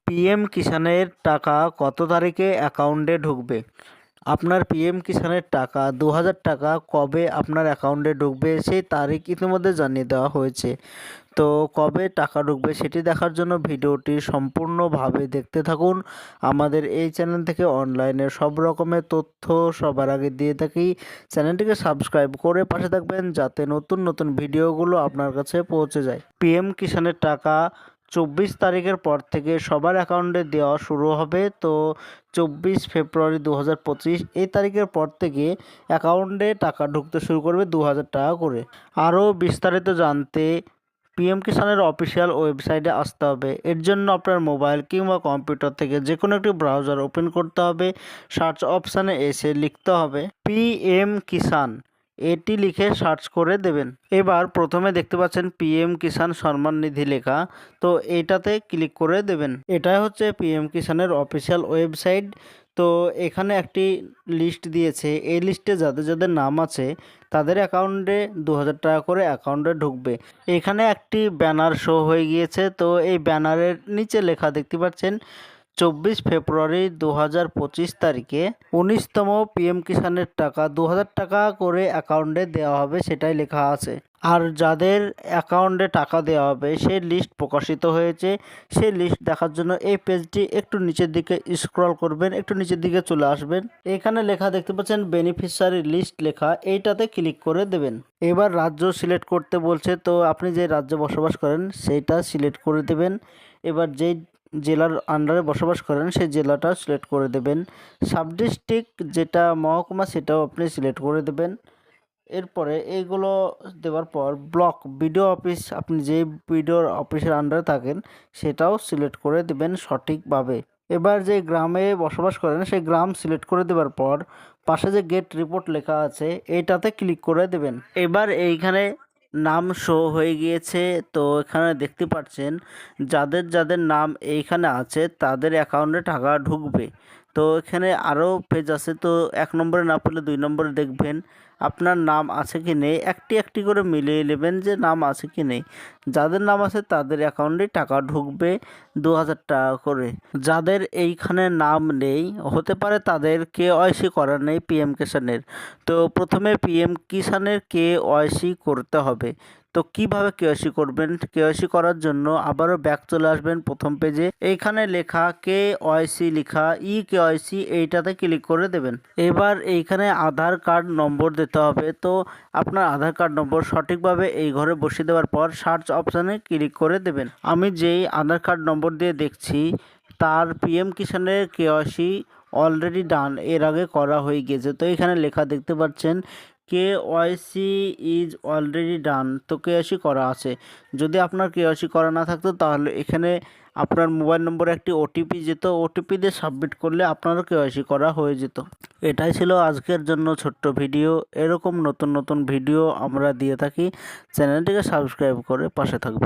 PM কিষানের টাকা কত তারিখে অ্যাকাউন্টে ঢুকবে? আপনার পিএম কিষানের টাকা ২০০০ টাকা কবে আপনার অ্যাকাউন্টে ঢুকবে সেই তারিখ ইতিমধ্যে জানিয়ে দেওয়া হয়েছে। তো কবে টাকা ঢুকবে সেটি দেখার জন্য ভিডিওটি সম্পূর্ণভাবে দেখতে থাকুন। আমাদের এই চ্যানেল থেকে অনলাইনে সব রকমের তথ্য সবার আগে দিয়ে থাকি। চ্যানেলটিকে সাবস্ক্রাইব করে পাশে থাকবেন যাতে নতুন নতুন ভিডিওগুলো আপনার কাছে পৌঁছে যায়। পিএম কিষানের টাকা ২৪ তারিখের পর থেকে সবার অ্যাকাউন্টে দেওয়া শুরু হবে। তো ২৪ ফেব্রুয়ারি ২০২৫ এই তারিখের পর থেকে অ্যাকাউন্টে টাকা ঢুকতে শুরু করবে ২০০০ টাকা করে। আরও বিস্তারিত জানতে পিএম কিষানের অফিসিয়াল ওয়েবসাইটে আসতে হবে। এর জন্য আপনার মোবাইল কিংবা কম্পিউটার থেকে যে কোনো একটি ব্রাউজার ওপেন করতে হবে। সার্চ অপশানে এসে লিখতে হবে পিএম কিষান, এটি লিখে সার্চ করে দেবেন। এবার প্রথমে দেখতে পাচ্ছেন পিএম কিষান সম্মান নিধি লেখা, তো এটাতে ক্লিক করে দেবেন। এটাই হচ্ছে পিএম কিষানের অফিসিয়াল ওয়েবসাইট। তো এখানে একটি লিস্ট দিয়েছে, এই লিস্টে যাদের যাদের নাম আছে তাদের অ্যাকাউন্টে ২০০০ টাকা করে অ্যাকাউন্টে ঢুকবে। এখানে একটি ব্যানার শো হয়ে গিয়েছে, তো এই ব্যানারের নিচে লেখা দেখতে পাচ্ছেন ২৪ ফেব্রুয়ারি ২০২৫ তারিখে ১৯তম পিএম কিষানের টাকা ২০০০ টাকা করে অ্যাকাউন্টে দেওয়া হবে, সেটাই লেখা আছে। আর যাদের অ্যাকাউন্টে টাকা দেওয়া হবে সেই লিস্ট প্রকাশিত হয়েছে। সেই লিস্ট দেখার জন্য এই পেজটি একটু নিচের দিকে স্ক্রল করবেন, একটু নিচের দিকে চলে আসবেন। এখানে লেখা দেখতে পাচ্ছেন বেনিফিশিয়ারি লিস্ট লেখা, এইটাতে ক্লিক করে দেবেন। এবার রাজ্য সিলেক্ট করতে বলছে, তো আপনি যে রাজ্যে বসবাস করেন সেইটা সিলেক্ট করে দেবেন। এবার যেই জেলার আন্ডারে বসবাস করেন সেই জেলাটা সিলেক্ট করে দেবেন। সাব ডিস্ট্রিক্ট যেটা মহকুমা সেটাও আপনি সিলেক্ট করে দেবেন। এরপরে এইগুলো দেওয়ার পর ব্লক বিডিও অফিস, আপনি যে বিডিও অফিসের আন্ডারে থাকেন সেটাও সিলেক্ট করে দেবেন সঠিকভাবে। এবার যে গ্রামে বসবাস করেন সেই গ্রাম সিলেক্ট করে দেওয়ার পর পাশে যে গেট রিপোর্ট লেখা আছে এইটাতে ক্লিক করে দেবেন। এবার এইখানে নাম শো হয়ে গিয়েছে, তো এখানে দেখতে পাচ্ছেন যাদের যাদের নাম এইখানে আছে তাদের অ্যাকাউন্টে টাকা ঢুকবে। তো এখানে আরও পেজ আছে, তো ১ নম্বরে না পেলে ২ নম্বরে দেখবেন আপনার নাম আছে কি নেই, একটি একটি করে মিলিয়ে নেবেন যে নাম আছে কি নেই। যাদের নাম আছে তাদের অ্যাকাউন্টে টাকা ঢুকবে ২০০০ টাকা করে। যাদের এইখানে নাম নেই, হতে পারে তাদের কেওয়াইসি করা নেই পিএম কিষানের, তো প্রথমে পিএম কিষানের কেওয়াইসি করতে হবে। তো কিভাবে কেওয়াইসি করবেন? কেওয়াইসি করার জন্য আবারও ব্যাক চলে আসবেন প্রথম পেজে, এইখানে লেখা কেওয়াইসি লেখা কেওয়াইসি, এইটাতে ক্লিক করে দেবেন। এবার এইখানে আধার কার্ড নম্বর দিতে হবে। তো আপনার আধার কার্ড নম্বর সঠিকভাবে এই ঘরে বসিয়ে দেওয়ার পর সার্চ অপশানে ক্লিক করে দেবেন। আমি যেই আধার কার্ড নম্বর দিয়ে দেখছি তার পিএম কিষানের কেওয়াইসি অলরেডি ডান, এর আগে করা হয়ে গেছে। তো এখানে লেখা দেখতে পাচ্ছেন কেওয়াইসি ইজ অলরেডি ডান, তো কেওয়াইসি করা আছে। যদি আপনার কেওয়াইসি করা না থাকতো তাহলে এখানে আপনার মোবাইল নম্বরে একটি ওটিপি যেত, ওটিপি দিয়ে সাবমিট করলে আপনারও কেওয়াইসি করা হয়ে যেত। এটাই ছিল আজকের জন্য ছোট্ট ভিডিও। এরকম নতুন নতুন ভিডিও আমরা দিয়ে থাকি, চ্যানেলটিকে সাবস্ক্রাইব করে পাশে থাকবেন।